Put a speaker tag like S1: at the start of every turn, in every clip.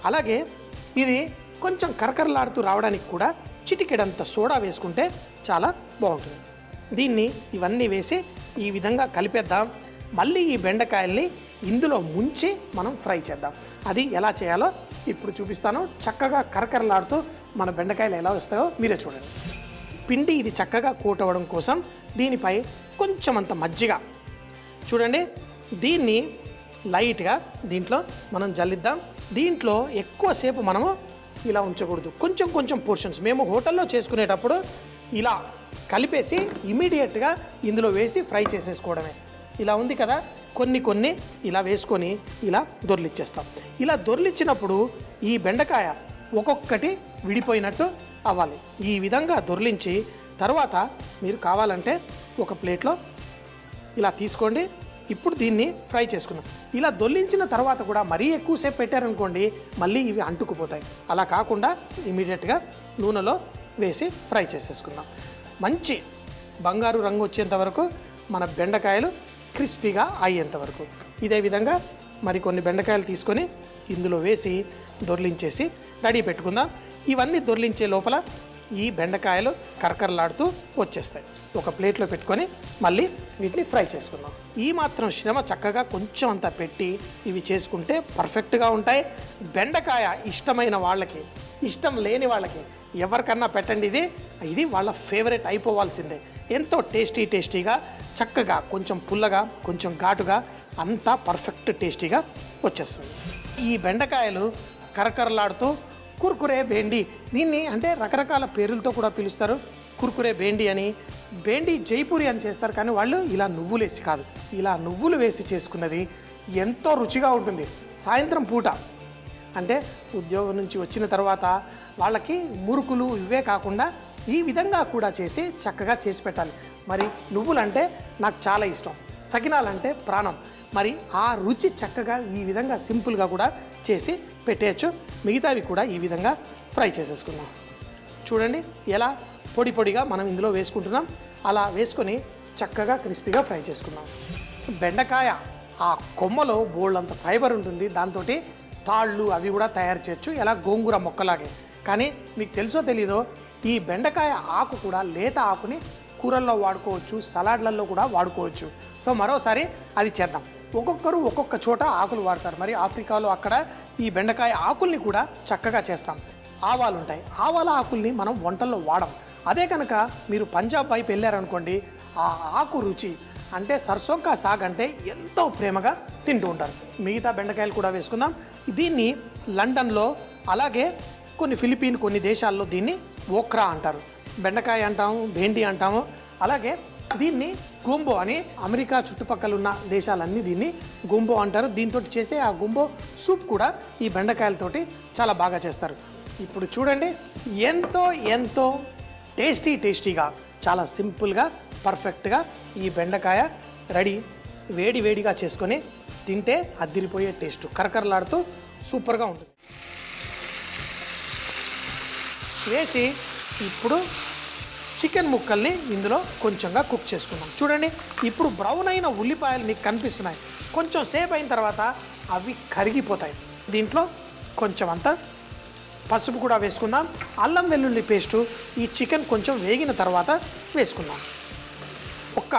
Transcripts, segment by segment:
S1: అలాగే ఇది కొంచెం కరకరలాడుతూ రావడానికి కూడా చిటికెడంత సోడా వేసుకుంటే చాలా బాగుంటుంది. దీన్ని ఇవన్నీ వేసి ఈ విధంగా కలిపేద్దాం. మళ్ళీ ఈ బెండకాయల్ని ఇందులో ముంచి మనం ఫ్రై చేద్దాం. అది ఎలా చేయాలో ఇప్పుడు చూపిస్తాను. చక్కగా కరకరలాడుతూ మన బెండకాయలు ఎలా వస్తాయో మీరే చూడండి. పిండి ఇది చక్కగా కోట్ అవ్వడం కోసం దీనిపై కొంచెం అంత మజ్జిగ చూడండి, దీన్ని లైట్గా దీంట్లో మనం జల్లిద్దాం. దీంట్లో ఎక్కువసేపు మనము ఇలా ఉంచకూడదు. కొంచెం కొంచెం పోర్షన్స్ మేము హోటల్లో చేసుకునేటప్పుడు ఇలా కలిపేసి ఇమీడియట్గా ఇందులో వేసి ఫ్రై చేసేసుకోవడమే. ఇలా ఉంది కదా, కొన్ని కొన్ని ఇలా వేసుకొని ఇలా దొర్లిచ్చేస్తాం. ఇలా దొర్లిచ్చినప్పుడు ఈ బెండకాయ ఒక్కొక్కటి విడిపోయినట్టు అవ్వాలి. ఈ విధంగా దొర్లించి తర్వాత మీరు కావాలంటే ఒక ప్లేట్లో ఇలా తీసుకోండి. ఇప్పుడు దీన్ని ఫ్రై చేసుకున్నాం. ఇలా దొర్లించిన తర్వాత కూడా మరీ ఎక్కువసేపు పెట్టారనుకోండి మళ్ళీ ఇవి అంటుకుపోతాయి. అలా కాకుండా ఇమీడియట్గా నూనెలో వేసి ఫ్రై చేసేసుకుందాం. మంచి బంగారు రంగు వచ్చేంత వరకు మన బెండకాయలు క్రిస్పీగా అయ్యేంత వరకు. ఇదే విధంగా మరికొన్ని బెండకాయలు తీసుకొని ఇందులో వేసి దొర్లించేసి రెడీ పెట్టుకుందాం. ఇవన్నీ దొర్లించే లోపల ఈ బెండకాయలు కరకరలాడుతూ వచ్చేస్తాయి. ఒక ప్లేట్లో పెట్టుకొని మళ్ళీ వీటిని ఫ్రై చేసుకుందాం. ఈ మాత్రం శ్రమ చక్కగా కొంచెం అంతా పెట్టి ఇవి చేసుకుంటే పర్ఫెక్ట్గా ఉంటాయి. బెండకాయ ఇష్టమైన వాళ్ళకి, ఇష్టం లేని వాళ్ళకి ఎవరికన్నా పెట్టండి. ఇది వాళ్ళ ఫేవరెట్ అయిపోవాల్సిందే. ఎంతో టేస్టీగా చక్కగా కొంచెం పుల్లగా కొంచెం ఘాటుగా అంతా పర్ఫెక్ట్ టేస్టీగా వచ్చేస్తుంది. ఈ బెండకాయలు కరకరలాడుతూ కుర్కురే బేండి, దీన్ని అంటే రకరకాల పేర్లతో కూడా పిలుస్తారు. కుర్కురే బేండి అని, బేండి జైపూరి అని చేస్తారు. కానీ వాళ్ళు ఇలా నువ్వులు వేసి కాదు, ఇలా నువ్వులు వేసి చేసుకున్నది ఎంతో రుచిగా ఉంటుంది. సాయంత్రం పూట అంటే ఉద్యోగం నుంచి వచ్చిన తర్వాత వాళ్ళకి మురుకులు ఇవే కాకుండా ఈ విధంగా కూడా చేసి చక్కగా చేసి పెట్టాలి. మరి నువ్వులంటే నాకు చాలా ఇష్టం, సకినాలంటే ప్రాణం. మరి ఆ రుచి చక్కగా ఈ విధంగా సింపుల్గా కూడా చేసి పెట్టేయచ్చు. మిగతావి కూడా ఈ విధంగా ఫ్రై చేసేసుకుందాం. చూడండి ఎలా పొడి పొడిగా మనం ఇందులో వేసుకుంటున్నాం. అలా వేసుకొని చక్కగా క్రిస్పీగా ఫ్రై చేసుకుందాం. బెండకాయ ఆ కొమ్మలో బోల్డంత ఫైబర్ ఉంటుంది. దాంతో తాళ్ళు అవి కూడా తయారు చేయొచ్చు, ఎలా గోంగూర మొక్కలాగే. కానీ మీకు తెలుసో తెలీదో ఈ బెండకాయ ఆకు కూడా లేత ఆకుని కూరల్లో వాడుకోవచ్చు, సలాడ్లలో కూడా వాడుకోవచ్చు. సో మరోసారి అది చేద్దాం. ఒక్కొక్కరు ఒక్కొక్క చోట ఆకులు వాడతారు. మరి ఆఫ్రికాలో అక్కడ ఈ బెండకాయ ఆకుల్ని కూడా చక్కగా చేస్తాం. ఆవాలు ఉంటాయి, ఆవాల ఆకుల్ని మనం వంటల్లో వాడం. అదే కనుక మీరు పంజాబ్ వైపు వెళ్ళారనుకోండి, ఆ ఆకు రుచి అంటే సర్సోంకా సాగ్ అంటే ఎంతో ప్రేమగా తింటూ ఉంటారు. మిగతా బెండకాయలు కూడా వేసుకుందాం. దీన్ని లండన్లో అలాగే కొన్ని దేశాల్లో దీన్ని ఓక్రా అంటారు. బెండకాయ అంటాము, భేండి అంటాము. అలాగే దీన్ని గుంబో అని అమెరికా చుట్టుపక్కల ఉన్న దేశాలన్నీ దీన్ని గుంబో అంటారు. దీంతో చేసే ఆ గుంబో సూప్ కూడా ఈ బెండకాయలతోటి చాలా బాగా చేస్తారు. ఇప్పుడు చూడండి ఎంతో టేస్టీగా చాలా సింపుల్గా పర్ఫెక్ట్గా ఈ బెండకాయ రెడీ. వేడిగా చేసుకొని తింటే అద్దిరిపోయే టేస్ట్, కరకరలాడుతూ సూపర్గా ఉంటుంది. వేసి ఇప్పుడు చికెన్ ముక్కల్ని ఇందులో కొంచెంగా కుక్ చేసుకుందాం. చూడండి ఇప్పుడు బ్రౌన్ అయిన ఉల్లిపాయలు మీకు కనిపిస్తున్నాయి. కొంచెం సేపు అయిన తర్వాత అవి కరిగిపోతాయి. దీంట్లో కొంచెం అంతా పసుపు కూడా వేసుకుందాం. అల్లం వెల్లుల్లి పేస్టు ఈ చికెన్ కొంచెం వేగిన తర్వాత వేసుకుందాం. ఒక్క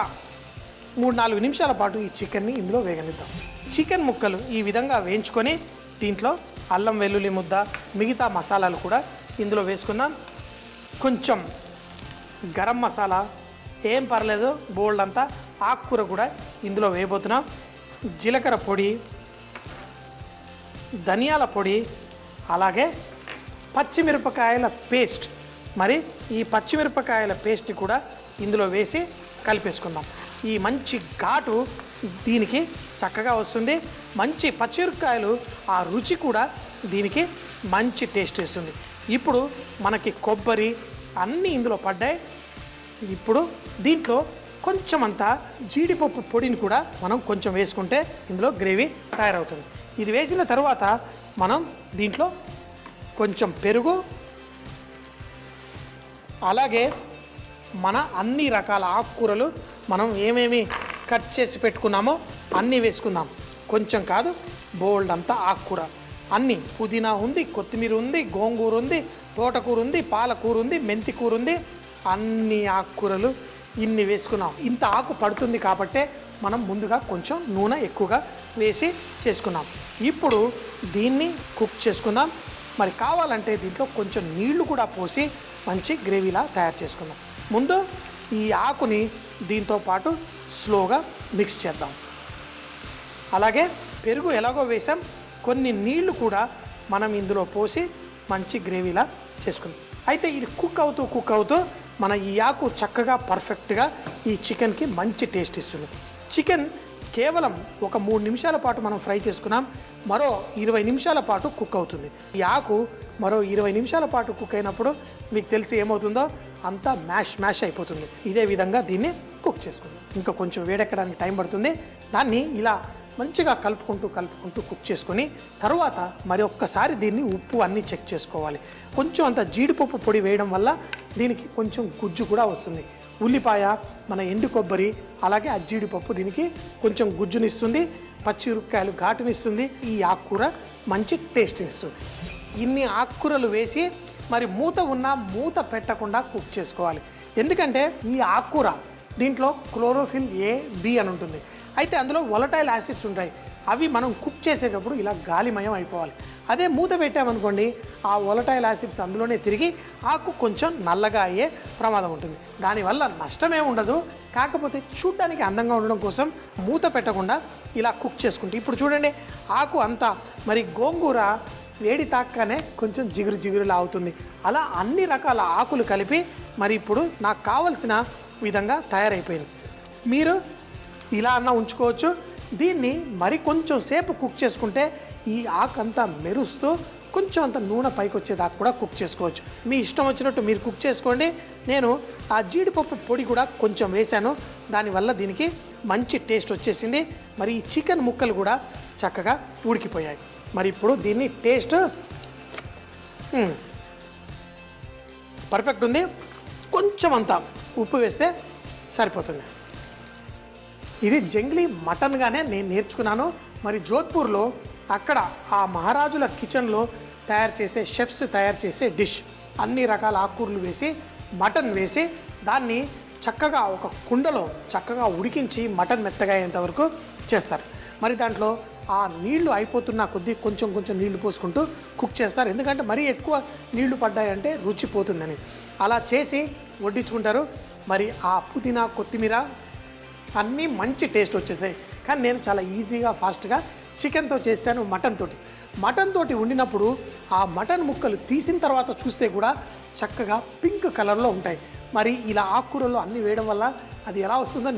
S1: 3-4 నిమిషాల పాటు ఈ చికెన్ని ఇందులో వేగనిద్దాం. చికెన్ ముక్కలు ఈ విధంగా వేయించుకొని దీంట్లో అల్లం వెల్లుల్లి ముద్ద, మిగతా మసాలాలు కూడా ఇందులో వేసుకుందాం. కొంచెం గరం మసాలా, ఏం పర్లేదు బోల్డ్ అంతా, ఆకుకూర కూడా ఇందులో వేయబోతున్నాం. జీలకర్ర పొడి, ధనియాల పొడి, అలాగే పచ్చిమిరపకాయల పేస్ట్. మరి ఈ పచ్చిమిరపకాయల పేస్ట్ కూడా ఇందులో వేసి కలిపేసుకుందాం. ఈ మంచి ఘాటు దీనికి చక్కగా వస్తుంది. మంచి పచ్చిమిరపకాయలు ఆ రుచి కూడా దీనికి మంచి టేస్ట్ ఇస్తుంది. ఇప్పుడు మనకి కొబ్బరి అన్నీ ఇందులో పడ్డాయి. ఇప్పుడు దీంట్లో కొంచెం అంతా జీడిపప్పు పొడిని కూడా మనం కొంచెం వేసుకుంటే ఇందులో గ్రేవీ తయారవుతుంది. ఇది వేసిన తర్వాత మనం దీంట్లో కొంచెం పెరుగు, అలాగే మన అన్ని రకాల ఆకుకూరలు మనం ఏమేమి కట్ చేసి పెట్టుకున్నామో అన్నీ వేసుకుందాం. కొంచెం కాదు బోల్డ్ అంతా ఆకుకూర. అన్నీ పుదీనా ఉంది, కొత్తిమీర ఉంది, గోంగూర ఉంది, తోటకూర ఉంది, పాలకూర ఉంది, మెంతి కూర ఉంది, అన్ని ఆకుకూరలు ఇన్ని వేసుకున్నాం. ఇంత ఆకు పడుతుంది కాబట్టే మనం ముందుగా కొంచెం నూనె ఎక్కువగా వేసి చేసుకున్నాం. ఇప్పుడు దీన్ని కుక్ చేసుకుందాం. మరి కావాలంటే దీంట్లో కొంచెం నీళ్లు కూడా పోసి మంచి గ్రేవీలా తయారు చేసుకుందాం. ముందు ఈ ఆకుని దీంతో పాటు స్లోగా మిక్స్ చేద్దాం. అలాగే పెరుగు ఎలాగో వేసాం, కొన్ని నీళ్లు కూడా మనం ఇందులో పోసి మంచి గ్రేవీలా చేసుకుందాం. అయితే ఇది కుక్ అవుతూ మన ఈ ఆకు చక్కగా పర్ఫెక్ట్గా ఈ చికెన్కి మంచి టేస్ట్ ఇస్తుంది. చికెన్ కేవలం ఒక 3 నిమిషాల పాటు మనం ఫ్రై చేసుకున్నాం, మరో 20 నిమిషాల పాటు కుక్ అవుతుంది. ఈ ఆకు మరో 20 నిమిషాల పాటు కుక్ అయినప్పుడు మీకు తెలిసి ఏమవుతుందో అంతా మ్యాష్ అయిపోతుంది. ఇదే విధంగా దీన్ని కుక్ చేసుకుందాం. ఇంకా కొంచెం వేడెక్కడానికి టైం పడుతుంది. దాన్ని ఇలా మంచిగా కలుపుకుంటూ కుక్ చేసుకొని తర్వాత మరి ఒక్కసారి దీన్ని ఉప్పు అన్నీ చెక్ చేసుకోవాలి. కొంచెం అంత జీడిపప్పు పొడి వేయడం వల్ల దీనికి కొంచెం గుజ్జు కూడా వస్తుంది. ఉల్లిపాయ, మన ఎండు కొబ్బరి, అలాగే ఆ జీడిపప్పు దీనికి కొంచెం గుజ్జునిస్తుంది, పచ్చిమిరపకాయలు ఘాటునిస్తుంది, ఈ ఆకుకూర మంచి టేస్ట్నిస్తుంది. ఇన్ని ఆకుకూరలు వేసి మరి మూత పెట్టకుండా కుక్ చేసుకోవాలి. ఎందుకంటే ఈ ఆకుకూర దీంట్లో క్లోరోఫిల్ A, B అని ఉంటుంది. అయితే అందులో వొలటైల్ యాసిడ్స్ ఉంటాయి. అవి మనం కుక్ చేసేటప్పుడు ఇలా గాలిమయం అయిపోవాలి. అదే మూత పెట్టామనుకోండి, ఆ వొలటైల్ యాసిడ్స్ అందులోనే తిరిగి ఆకు కొంచెం నల్లగా అయ్యే ప్రమాదం ఉంటుంది. దానివల్ల నష్టమే ఉండదు, కాకపోతే చూడ్డానికి అందంగా ఉండడం కోసం మూత పెట్టకుండా ఇలా కుక్ చేసుకుంటే ఇప్పుడు చూడండి ఆకు అంతా మరి గోంగూర వేడి తాక్కనే కొంచెం జిగురులా అవుతుంది. అలా అన్ని రకాల ఆకులు కలిపి మరి ఇప్పుడు నాకు కావలసిన విధంగా తయారైపోయింది. మీరు ఇలా అన్నా ఉంచుకోవచ్చు. దీన్ని మరి కొంచెం సేపు కుక్ చేసుకుంటే ఈ ఆకు అంతా మెరుస్తూ కొంచెం అంత నూనె పైకి వచ్చేదాకా కూడా కుక్ చేసుకోవచ్చు. మీ ఇష్టం వచ్చినట్టు మీరు కుక్ చేసుకోండి. నేను ఆ జీడిపప్పు పొడి కూడా కొంచెం వేశాను, దానివల్ల దీనికి మంచి టేస్ట్ వచ్చేసింది. మరి ఈ చికెన్ ముక్కలు కూడా చక్కగా ఉడికిపోయాయి. మరి ఇప్పుడు దీన్ని టేస్ట్ పర్ఫెక్ట్ ఉంది. కొంచెం అంత ఉప్పు వేస్తే సరిపోతుంది. ఇది జంగ్లీ మటన్గానే నేను నేర్చుకున్నాను. మరి జోధ్పూర్లో అక్కడ ఆ మహారాజుల కిచెన్లో తయారు చేసే షెఫ్స్ తయారు చేసే డిష్. అన్ని రకాల ఆకుకూరలు వేసి మటన్ వేసి దాన్ని చక్కగా ఒక కుండలో చక్కగా ఉడికించి మటన్ మెత్తగా అయ్యేంత వరకు చేస్తారు. మరి దాంట్లో ఆ నీళ్లు అయిపోతున్న కొద్దీ కొంచెం నీళ్లు పోసుకుంటూ కుక్ చేస్తారు. ఎందుకంటే మరీ ఎక్కువ నీళ్లు పడ్డాయంటే రుచి పోతుందని అలా చేసి వడ్డించుకుంటారు. మరి ఆ పుదీనా, కొత్తిమీర అన్నీ మంచి టేస్ట్ వచ్చేసాయి. కానీ నేను చాలా ఈజీగా ఫాస్ట్గా చికెన్తో చేశాను. మటన్ తోటి వండినప్పుడు ఆ మటన్ ముక్కలు తీసిన తర్వాత చూస్తే కూడా చక్కగా పింక్ కలర్లో ఉంటాయి. మరి ఇలా ఆకుకూరలో అన్నీ వేయడం వల్ల అది ఎలా వస్తుందో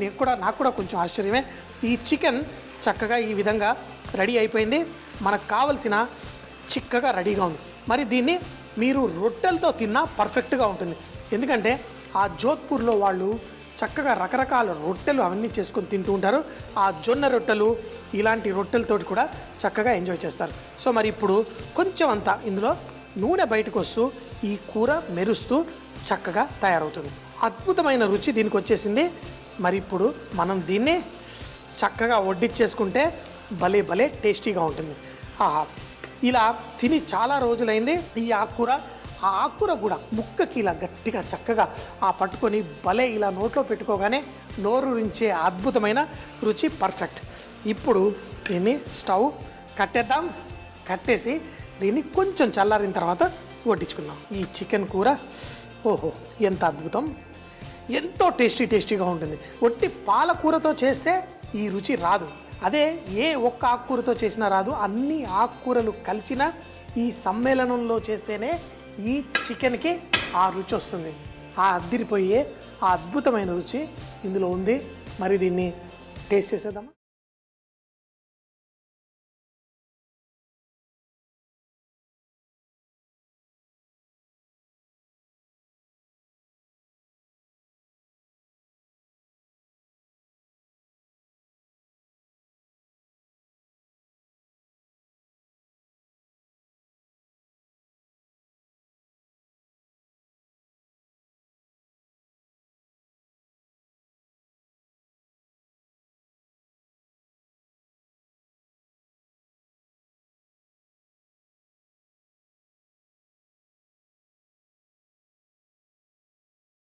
S1: నాకు కూడా కొంచెం ఆశ్చర్యమే. ఈ చికెన్ చక్కగా ఈ విధంగా రెడీ అయిపోయింది. మనకు కావలసిన చిక్కగా రెడీగా ఉంది. మరి దీన్ని మీరు రొట్టెలతో తిన్నా పర్ఫెక్ట్గా ఉంటుంది. ఎందుకంటే ఆ జోధ్పూర్లో వాళ్ళు చక్కగా రకరకాల రొట్టెలు అవన్నీ చేసుకొని తింటూ ఉంటారు. ఆ జొన్న రొట్టెలు ఇలాంటి రొట్టెలతోటి కూడా చక్కగా ఎంజాయ్ చేస్తారు. సో మరి ఇప్పుడు కొంచెం అంతా ఇందులో నూనె బయటకు వస్తూ ఈ కూర మెరుస్తూ చక్కగా తయారవుతుంది. అద్భుతమైన రుచి దీనికి వచ్చేసింది. మరి ఇప్పుడు మనం దీన్ని చక్కగా వడ్డించేసుకుంటే భలే టేస్టీగా ఉంటుంది. ఇలా తిని చాలా రోజులైంది. ఈ ఆకుకూర కూడా ముక్కకి ఇలా గట్టిగా చక్కగా పట్టుకొని భలే ఇలా నోట్లో పెట్టుకోగానే నోరూరించే అద్భుతమైన రుచి పర్ఫెక్ట్. ఇప్పుడు దీన్ని స్టవ్ కట్టేసి దీన్ని కొంచెం చల్లారిన తర్వాత వడ్డించుకుందాం. ఈ చికెన్ కూర ఎంత అద్భుతం, ఎంతో టేస్టీగా ఉంటుంది. ఒట్టి పాలకూరతో చేస్తే ఈ రుచి రాదు. అదే ఏ ఒక్క ఆకుకూరతో చేసినా రాదు. అన్ని ఆకుకూరలు కలిసిన ఈ సమ్మేళనంలో చేస్తేనే ఈ చికెన్కి ఆ రుచి వస్తుంది. అదిరిపోయే ఆ అద్భుతమైన రుచి ఇందులో ఉంది. మరి దీన్ని టేస్ట్ చేసేద్దామా?